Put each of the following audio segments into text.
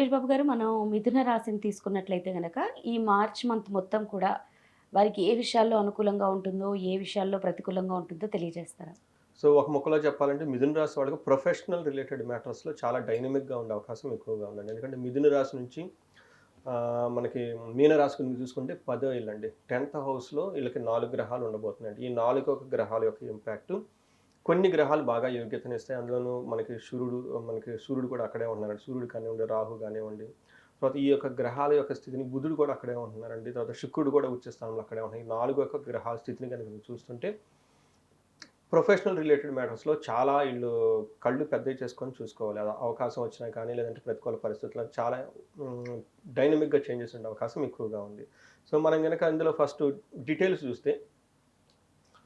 సురేష్ బాబు గారు, మనం మిథున రాశిని తీసుకున్నట్లయితే గనక, ఈ మార్చ్ మంత్ మొత్తం కూడా వారికి ఏ విషయాల్లో అనుకూలంగా ఉంటుందో, ఏ విషయాల్లో ప్రతికూలంగా ఉంటుందో తెలియజేస్తారా? సో, ఒక ముక్కలో చెప్పాలంటే మిథున రాశి వాళ్ళకి ప్రొఫెషనల్ రిలేటెడ్ మ్యాటర్స్‌లో చాలా డైనమిక్‌గా ఉండే అవకాశం ఎక్కువగా ఉందండి. ఎందుకంటే మిథున రాశి నుంచి మనకి మీన రాశి గురించి చూసుకుంటే పదో ఇల్లండి. 10థ్ హౌస్‌లో వీళ్ళకి 4 గ్రహాలు ఉండబోతున్నాయండి. ఈ 4 గ్రహాల యొక్క ఇంపాక్టు కొన్ని గ్రహాలు బాగా యోగ్యతనిస్తాయి. అందులోనూ మనకి సూర్యుడు కూడా అక్కడే ఉంటున్నారండి. సూర్యుడు కానివ్వండి, రాహు కానివ్వండి, తర్వాత ఈ యొక్క గ్రహాల యొక్క స్థితిని బుధుడు కూడా అక్కడే ఉంటున్నారండి. తర్వాత శుక్రుడు కూడా ఉచ్చ స్థానంలో అక్కడే ఉంటున్నారు. ఈ 4 గ్రహాల స్థితిని గనుక చూస్తుంటే ప్రొఫెషనల్ రిలేటెడ్ మ్యాటర్స్‌లో చాలా ఈళ్ళు కళ్ళు పెద్దయి చేసుకొని చూసుకోవాలి. అవకాశం వచ్చినా కానీ, లేదంటే ప్రతికూల పరిస్థితుల్లో చాలా హ్మ్, డైనమిక్‌గా చేంజెస్ ఉండే అవకాశం ఎక్కువగా ఉంది. సో, మనం గనక ఇందులో ఫస్ట్ డీటెయిల్స్ చూస్తే,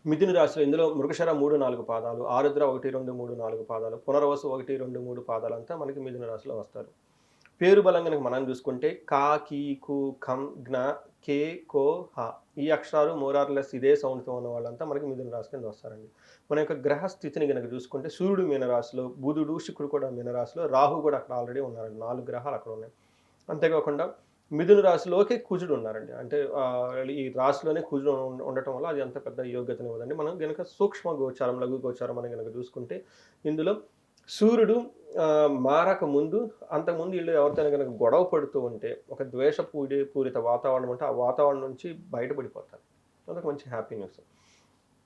మిథున రాశిలో ఇందులో మృగశిర 3, 4 పాదాలు, ఆరుద్ర 1, 2, 3, 4 పాదాలు, పునర్వసు 1, 2, 3 పాదాలంతా మనకి మిథున రాశిలో వస్తారు. పేరు బలం గనక మనం చూసుకుంటే క, కి, కు, ఖం, జ్ఞ, కే, కో, హ. ఈ అక్షరాలు మోర్ ఆర్ లెస్ ఇదే సౌండ్‌తో ఉన్న వాళ్ళంతా మనకి మిథున రాశి కింద వస్తారండి. మన యొక్క గ్రహ స్థితిని గనక చూసుకుంటే సూర్యుడు మీనరాశిలో, బుధుడు, శుక్రుడు కూడా మీనరాశిలో, రాహు కూడా అక్కడ ఆల్రెడీ ఉన్నారండి. 4 గ్రహాలు అక్కడ ఉన్నాయి. అంతేకాకుండా మిథున రాశిలోకి కుజుడు ఉన్నారండి. అంటే ఈ రాశిలోనే కుజుడు ఉండటం వల్ల అది అంత పెద్ద యోగ్యతనివ్వదండి. మనం గనక సూక్ష్మ గోచారం, లఘు గోచారం అని గనక చూసుకుంటే ఇందులో సూర్యుడు మారక ముందు, అంతకుముందు ఈళ్ళు ఎవరితోనైనా గనక గొడవ పడుతూ ఉంటే, ఒక పూరిత వాతావరణం ఉంటే, ఆ వాతావరణం నుంచి బయటపడిపోతారు. అదొక మంచి హ్యాపీ న్యూస్.